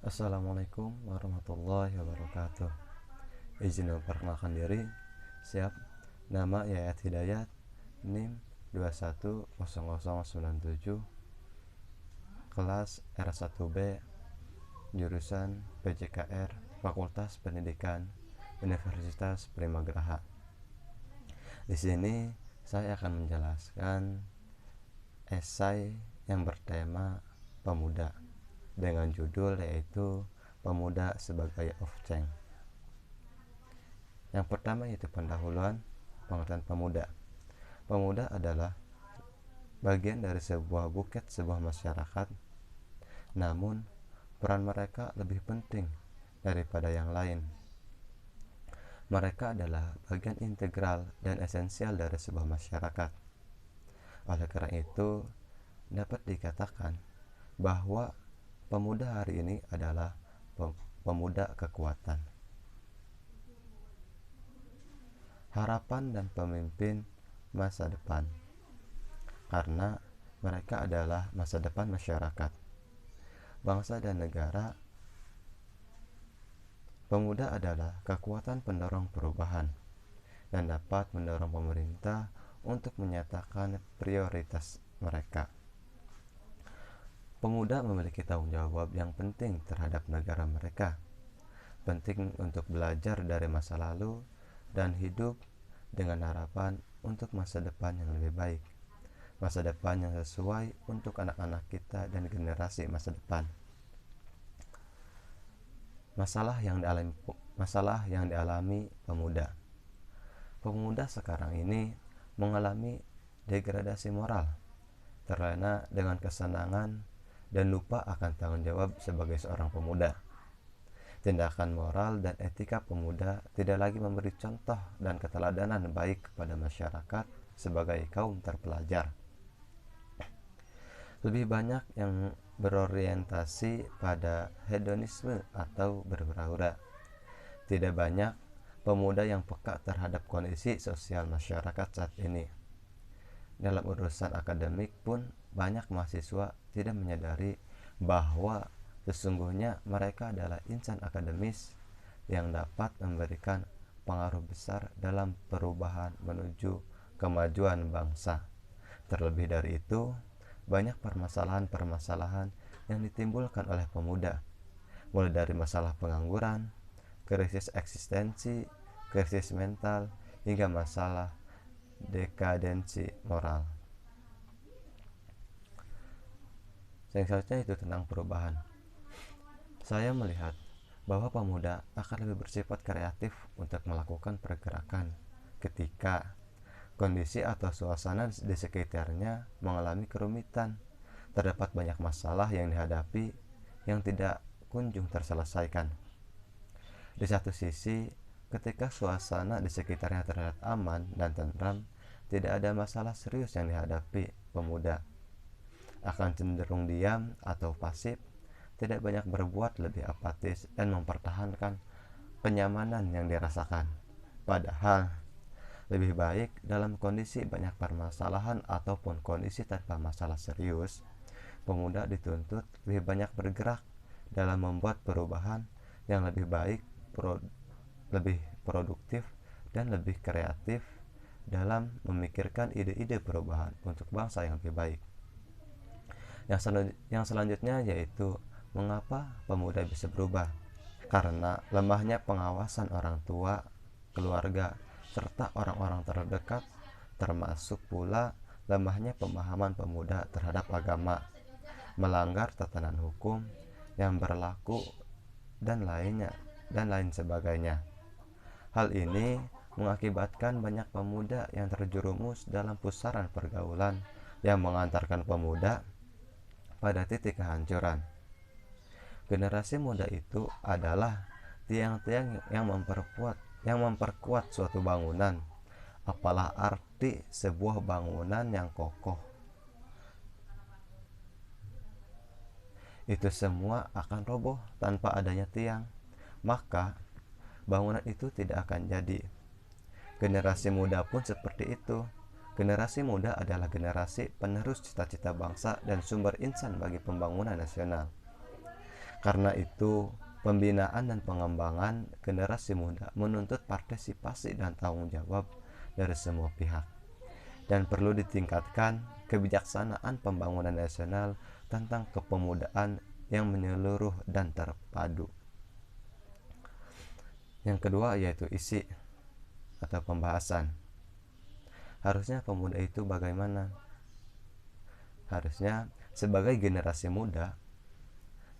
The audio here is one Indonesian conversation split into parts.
Assalamualaikum warahmatullahi wabarakatuh. Izin memperkenalkan diri. Siap. Nama Yayat Hidayat, NIM 210097, kelas R1B, jurusan PJKR, Fakultas Pendidikan, Universitas Primagraha. Di sini saya akan menjelaskan esai yang bertema pemuda dengan judul yaitu Pemuda sebagai Ofceng. Yang pertama yaitu pendahuluan. Pengertian pemuda. Pemuda adalah bagian dari sebuah buket sebuah masyarakat, namun peran mereka lebih penting daripada yang lain. Mereka adalah bagian integral dan esensial dari sebuah masyarakat. Oleh karena itu, dapat dikatakan bahwa pemuda hari ini adalah pemuda kekuatan, harapan dan pemimpin masa depan, karena mereka adalah masa depan masyarakat, bangsa dan negara. Pemuda adalah kekuatan pendorong perubahan dan dapat mendorong pemerintah untuk menyatakan prioritas mereka. Pemuda memiliki tanggung jawab yang penting terhadap negara mereka, penting untuk belajar dari masa lalu dan hidup dengan harapan untuk masa depan yang lebih baik, masa depan yang sesuai untuk anak-anak kita dan generasi masa depan. Masalah yang dialami pemuda. Pemuda sekarang ini mengalami degradasi moral, terlena dengan kesenangan dan lupa akan tanggung jawab sebagai seorang pemuda. Tindakan moral dan etika pemuda tidak lagi memberi contoh dan keteladanan baik kepada masyarakat sebagai kaum terpelajar. Lebih banyak yang berorientasi pada hedonisme atau berhura-hura. Tidak banyak pemuda yang peka terhadap kondisi sosial masyarakat saat ini. Dalam urusan akademik pun banyak mahasiswa tidak menyadari bahwa sesungguhnya mereka adalah insan akademis yang dapat memberikan pengaruh besar dalam perubahan menuju kemajuan bangsa. Terlebih dari itu, banyak permasalahan-permasalahan yang ditimbulkan oleh pemuda, mulai dari masalah pengangguran, krisis eksistensi, krisis mental, hingga masalah dekadensi moral. Selanjutnya itu tentang perubahan. Saya melihat bahwa pemuda akan lebih bersifat kreatif untuk melakukan pergerakan ketika kondisi atau suasana di sekitarnya mengalami kerumitan. Terdapat banyak masalah yang dihadapi yang tidak kunjung terselesaikan. Di satu sisi, ketika suasana di sekitarnya terlihat aman dan tentram, tidak ada masalah serius yang dihadapi, pemuda akan cenderung diam atau pasif, tidak banyak berbuat, lebih apatis, dan mempertahankan kenyamanan yang dirasakan. Padahal lebih baik dalam kondisi banyak permasalahan ataupun kondisi tanpa masalah serius, pemuda dituntut lebih banyak bergerak dalam membuat perubahan yang lebih baik, lebih produktif, dan lebih kreatif dalam memikirkan ide-ide perubahan untuk bangsa yang lebih baik. Yang selanjutnya yaitu mengapa pemuda bisa berubah. Karena lemahnya pengawasan orang tua, keluarga, serta orang-orang terdekat, termasuk pula lemahnya pemahaman pemuda terhadap agama, melanggar tatanan hukum yang berlaku, dan lain sebagainya. Hal ini mengakibatkan banyak pemuda yang terjerumus dalam pusaran pergaulan yang mengantarkan pemuda pada titik kehancuran. Generasi muda itu adalah tiang-tiang yang memperkuat suatu bangunan. Apalah arti sebuah bangunan yang kokoh? Itu semua akan roboh tanpa adanya tiang. Maka bangunan itu tidak akan jadi. Generasi muda pun seperti itu. Generasi muda adalah generasi penerus cita-cita bangsa dan sumber insan bagi pembangunan nasional. Karena itu, pembinaan dan pengembangan generasi muda menuntut partisipasi dan tanggung jawab dari semua pihak, dan perlu ditingkatkan kebijaksanaan pembangunan nasional tentang kepemudaan yang menyeluruh dan terpadu. Yang kedua yaitu isi atau pembahasan. Harusnya pemuda itu bagaimana? Harusnya sebagai generasi muda,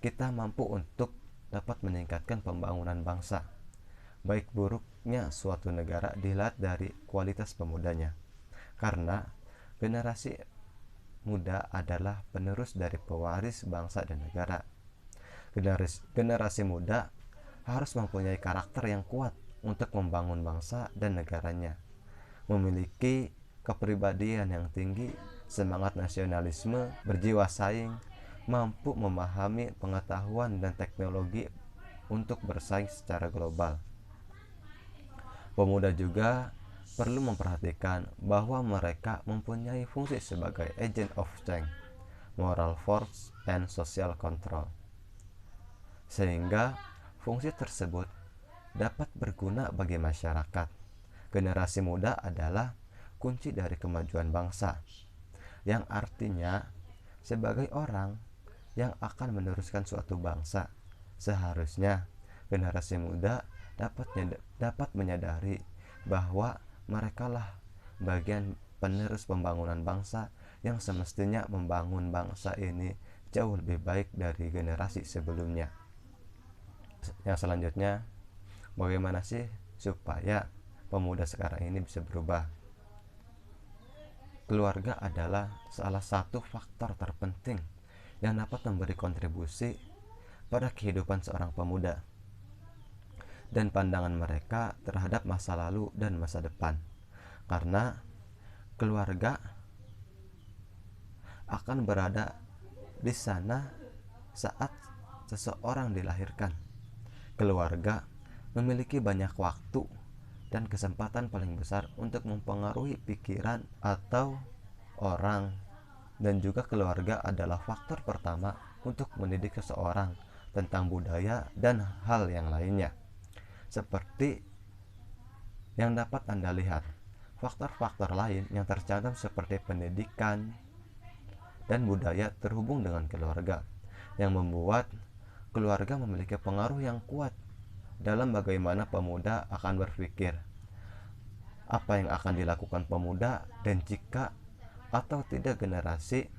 kita mampu untuk dapat meningkatkan pembangunan bangsa. Baik buruknya suatu negara dilihat dari kualitas pemudanya. Karena generasi muda adalah penerus dari pewaris bangsa dan negara. Generasi muda harus mempunyai karakter yang kuat untuk membangun bangsa dan negaranya, memiliki kepribadian yang tinggi, semangat nasionalisme, berjiwa saing, mampu memahami pengetahuan dan teknologi untuk bersaing secara global. Pemuda juga perlu memperhatikan bahwa mereka mempunyai fungsi sebagai agent of change, moral force, and social control, sehingga fungsi tersebut dapat berguna bagi masyarakat. Generasi muda adalah kunci dari kemajuan bangsa, yang artinya sebagai orang yang akan meneruskan suatu bangsa, seharusnya generasi muda dapat menyadari bahwa merekalah bagian penerus pembangunan bangsa yang semestinya membangun bangsa ini jauh lebih baik dari generasi sebelumnya. Yang selanjutnya, bagaimana sih supaya pemuda sekarang ini bisa berubah? Keluarga adalah salah satu faktor terpenting yang dapat memberi kontribusi pada kehidupan seorang pemuda dan pandangan mereka terhadap masa lalu dan masa depan. Karena keluarga akan berada di sana saat seseorang dilahirkan. Keluarga memiliki banyak waktu dan kesempatan paling besar untuk mempengaruhi pikiran atau orang, dan juga keluarga adalah faktor pertama untuk mendidik seseorang tentang budaya dan hal yang lainnya. Seperti yang dapat Anda lihat, faktor-faktor lain yang tercantum seperti pendidikan dan budaya terhubung dengan keluarga, yang membuat keluarga memiliki pengaruh yang kuat dalam bagaimana pemuda akan berpikir, apa yang akan dilakukan pemuda, dan jika atau tidak generasi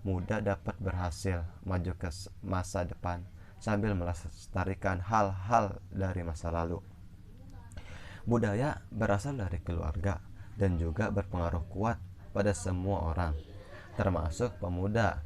muda dapat berhasil maju ke masa depan sambil melestarikan hal-hal dari masa lalu. Budaya berasal dari keluarga dan juga berpengaruh kuat pada semua orang, termasuk pemuda.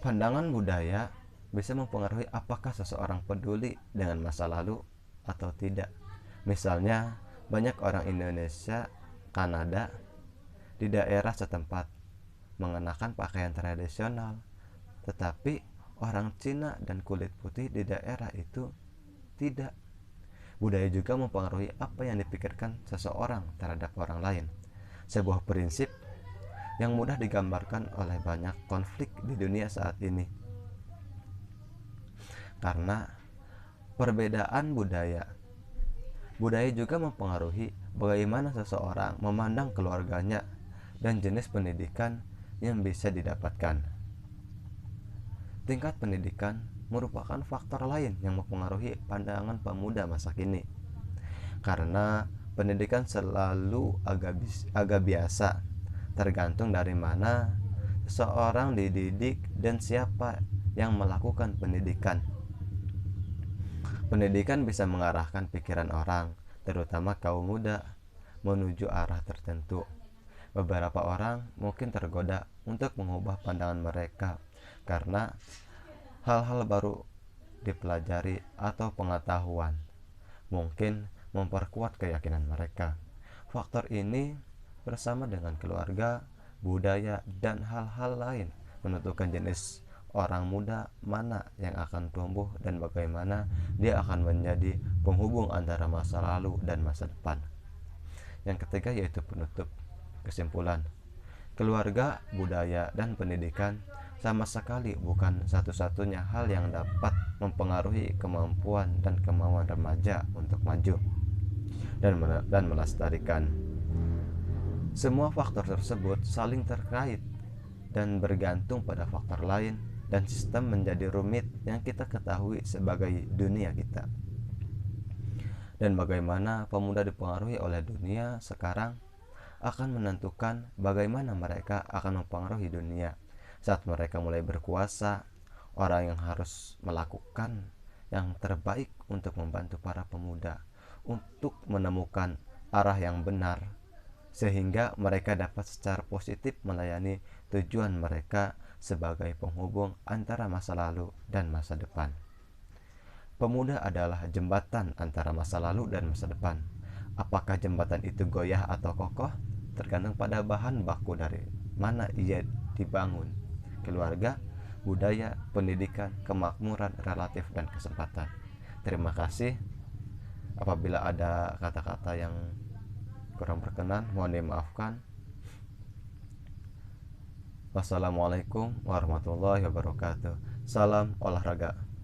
Pandangan budaya bisa mempengaruhi apakah seseorang peduli dengan masa lalu atau tidak. Misalnya, banyak orang Indonesia, Kanada di daerah setempat mengenakan pakaian tradisional, tetapi orang Cina dan kulit putih di daerah itu tidak. Budaya juga mempengaruhi apa yang dipikirkan seseorang terhadap orang lain. Sebuah prinsip yang mudah digambarkan oleh banyak konflik di dunia saat ini. Karena perbedaan budaya juga mempengaruhi bagaimana seseorang memandang keluarganya dan jenis pendidikan yang bisa didapatkan. Tingkat pendidikan merupakan faktor lain yang mempengaruhi pandangan pemuda masa kini. Karena pendidikan selalu agak biasa, tergantung dari mana seseorang dididik dan siapa yang melakukan pendidikan. Pendidikan bisa mengarahkan pikiran orang, terutama kaum muda, menuju arah tertentu. Beberapa orang mungkin tergoda untuk mengubah pandangan mereka karena hal-hal baru dipelajari atau pengetahuan mungkin memperkuat keyakinan mereka. Faktor ini bersama dengan keluarga, budaya, dan hal-hal lain menentukan jenis orang muda mana yang akan tumbuh dan bagaimana dia akan menjadi penghubung antara masa lalu dan masa depan. Yang ketiga yaitu penutup. Kesimpulan, keluarga, budaya, dan pendidikan sama sekali bukan satu-satunya hal yang dapat mempengaruhi kemampuan dan kemauan remaja untuk maju dan melestarikan. Semua faktor tersebut saling terkait dan bergantung pada faktor lain, dan sistem menjadi rumit yang kita ketahui sebagai dunia kita. Dan bagaimana pemuda dipengaruhi oleh dunia sekarang akan menentukan bagaimana mereka akan mempengaruhi dunia saat mereka mulai berkuasa. Orang yang harus melakukan yang terbaik untuk membantu para pemuda untuk menemukan arah yang benar, sehingga mereka dapat secara positif melayani tujuan mereka sebagai penghubung antara masa lalu dan masa depan. Pemuda adalah jembatan antara masa lalu dan masa depan. Apakah jembatan itu goyah atau kokoh tergantung pada bahan baku dari mana ia dibangun: keluarga, budaya, pendidikan, kemakmuran relatif, dan kesempatan. Terima kasih. Apabila ada kata-kata yang kurang berkenan, mohon dimaafkan. Wassalamualaikum warahmatullahi wabarakatuh. Salam olahraga.